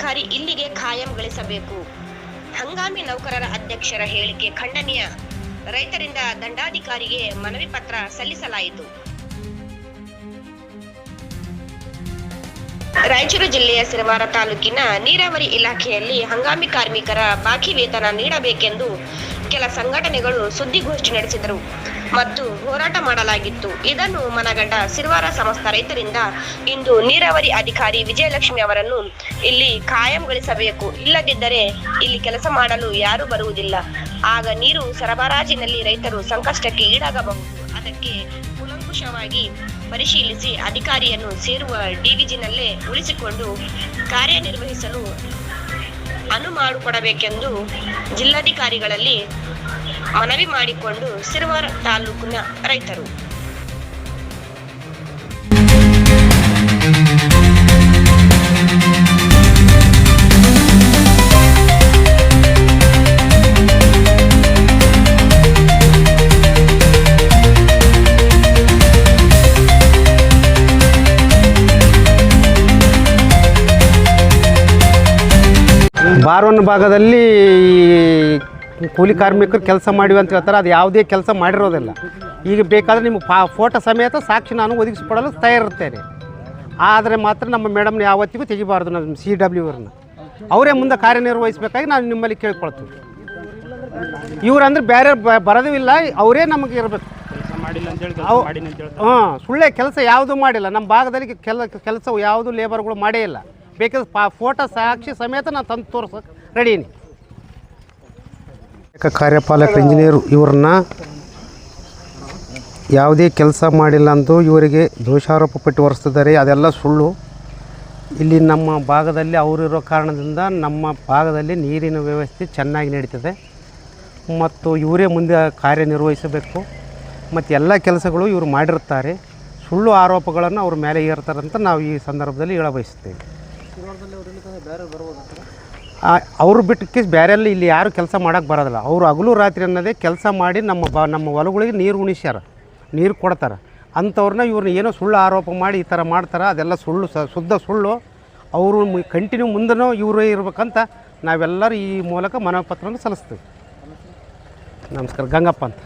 ಅಧಿಕಾರಿ ಇಲ್ಲಿಗೆ ಖಾಯಂಗೊಳಿಸಬೇಕು. ಹಂಗಾಮಿ ನೌಕರರ ಅಧ್ಯಕ್ಷರ ಹೇಳಿಕೆ ಖಂಡನೀಯ. ರೈತರಿಂದ ದಂಡಾಧಿಕಾರಿಗೆ ಮನವಿ ಪತ್ರ ಸಲ್ಲಿಸಲಾಯಿತು. ರಾಯಚೂರು ಜಿಲ್ಲೆಯ ಸಿರವಾರ ತಾಲೂಕಿನ ನೀರಾವರಿ ಇಲಾಖೆಯಲ್ಲಿ ಹಂಗಾಮಿ ಕಾರ್ಮಿಕರ ಬಾಕಿ ವೇತನ ನೀಡಬೇಕೆಂದು ಕೆಲ ಸಂಘಟನೆಗಳು ಸುದ್ದಿಗೋಷ್ಠಿ ನಡೆಸಿದರು ಮತ್ತು ಹೋರಾಟ ಮಾಡಲಾಗಿತ್ತು. ಇದನ್ನು ಮನಗಂಡ ಸಿರವಾರ ಸಮಸ್ತ ರೈತರಿಂದ ಇಂದು ನೀರಾವರಿ ಅಧಿಕಾರಿ ವಿಜಯಲಕ್ಷ್ಮಿ ಅವರನ್ನು ಇಲ್ಲಿ ಖಾಯಂಗೊಳಿಸಬೇಕು. ಇಲ್ಲದಿದ್ದರೆ ಇಲ್ಲಿ ಕೆಲಸ ಮಾಡಲು ಯಾರೂ ಬರುವುದಿಲ್ಲ. ಆಗ ನೀರು ಸರಬರಾಜಿನಲ್ಲಿ ರೈತರು ಸಂಕಷ್ಟಕ್ಕೆ ಈಡಾಗಬಹುದು. ಅದಕ್ಕೆ ಕೂಲಂಕುಷವಾಗಿ ಪರಿಶೀಲಿಸಿ ಅಧಿಕಾರಿಯನ್ನು ಸೇರುವ ಡಿವಿಜಿನಲ್ಲೇ ಉಳಿಸಿಕೊಂಡು ಕಾರ್ಯನಿರ್ವಹಿಸಲು ಅನುವು ಮಾಡಿಕೊಡಬೇಕೆಂದು ಜಿಲ್ಲಾಧಿಕಾರಿಗಳಲ್ಲಿ ಮನವಿ ಮಾಡಿಕೊಂಡು ಸಿರವಾರ ತಾಲೂಕಿನ ರೈತರು ಬಾರ್ವನ್ ಭಾಗದಲ್ಲಿ ಕೂಲಿ ಕಾರ್ಮಿಕರು ಕೆಲಸ ಮಾಡಿವಿ ಅಂತ ಹೇಳ್ತಾರೆ. ಅದು ಯಾವುದೇ ಕೆಲಸ ಮಾಡಿರೋದಿಲ್ಲ. ಈಗ ಬೇಕಾದರೆ ನಿಮಗೆ ಫೋಟೋ ಸಮೇತ ಸಾಕ್ಷಿ ನಾನು ಒದಗಿಸಿಕೊಡಲು ತಯಾರಿರ್ತೇನೆ. ಆದರೆ ಮಾತ್ರ ನಮ್ಮ ಮೇಡಮ್ನ ಯಾವತ್ತಿಗೂ ತೆಗಿಬಾರ್ದು. ನಮ್ಮ CW ಅವರೇ ಮುಂದೆ ಕಾರ್ಯನಿರ್ವಹಿಸಬೇಕಾಗಿ ನಾನು ನಿಮ್ಮಲ್ಲಿ ಕೇಳ್ಕೊಳ್ತೀವಿ. ಇವರಂದ್ರೆ ಬೇರೆ ಬರೋದೂ ಇಲ್ಲ, ಅವರೇ ನಮಗೆ ಇರಬೇಕು. ಸುಳ್ಳೆ ಕೆಲಸ ಯಾವುದೂ ಮಾಡಿಲ್ಲ. ನಮ್ಮ ಭಾಗದಲ್ಲಿ ಕೆಲಸ ಯಾವುದು ಲೇಬರ್ಗಳು ಮಾಡೇ ಇಲ್ಲ. ಬೇಕಾದ್ರೆ ಫೋಟೋ ಸಾಕ್ಷಿ ಸಮೇತ ನಾನು ತಂದು ತೋರ್ಸೋಕೆ ರೆಡೀನಿ. ಕಾರ್ಯಪಾಲಕ ಇಂಜಿನಿಯರು ಇವ್ರನ್ನ ಯಾವುದೇ ಕೆಲಸ ಮಾಡಿಲ್ಲ ಅಂದು ಇವರಿಗೆ ದೋಷಾರೋಪ ಪಟ್ಟಿ ಹೊರಿಸ್ತಿದ್ದಾರೆ. ಅದೆಲ್ಲ ಸುಳ್ಳು. ಇಲ್ಲಿ ನಮ್ಮ ಭಾಗದಲ್ಲಿ ಅವರಿರೋ ಕಾರಣದಿಂದ ನಮ್ಮ ಭಾಗದಲ್ಲಿ ನೀರಿನ ವ್ಯವಸ್ಥೆ ಚೆನ್ನಾಗಿ ನಡೀತದೆ ಮತ್ತು ಇವರೇ ಮುಂದೆ ಕಾರ್ಯನಿರ್ವಹಿಸಬೇಕು. ಮತ್ತು ಎಲ್ಲ ಕೆಲಸಗಳು ಇವರು ಮಾಡಿರ್ತಾರೆ. ಸುಳ್ಳು ಆರೋಪಗಳನ್ನು ಅವ್ರ ಮೇಲೆ ಏರ್ತಾರಂತ ನಾವು ಈ ಸಂದರ್ಭದಲ್ಲಿ ಹೇಳಬಯಸುತ್ತೇವೆ. ಅವರು ಬಿಟ್ಟು ಬೇರೆಲ್ಲ ಇಲ್ಲಿ ಯಾರು ಕೆಲಸ ಮಾಡೋಕ್ಕೆ ಬರೋದಿಲ್ಲ. ಅವರು ಹಗಲು ರಾತ್ರಿ ಅನ್ನೋದೇ ಕೆಲಸ ಮಾಡಿ ನಮ್ಮ ಹೊಲಗಳಿಗೆ ನೀರು ಉಣಿಸ್ಯಾರ, ನೀರು ಕೊಡ್ತಾರೆ. ಅಂಥವ್ರನ್ನ ಇವ್ರನ್ನ ಏನೋ ಸುಳ್ಳು ಆರೋಪ ಮಾಡಿ ಈ ಥರ ಮಾಡ್ತಾರೆ. ಅದೆಲ್ಲ ಸುಳ್ಳು, ಶುದ್ಧ ಸುಳ್ಳು. ಅವರು ಕಂಟಿನ್ಯೂ ಮುಂದೆನೂ ಇವರೇ ಇರ್ಬೇಕಂತ ನಾವೆಲ್ಲರೂ ಈ ಮೂಲಕ ಮನವಿ ಪತ್ರವನ್ನು ಸಲ್ಲಿಸ್ತೀವಿ. ನಮಸ್ಕಾರ. ಗಂಗಪ್ಪ ಅಂತ.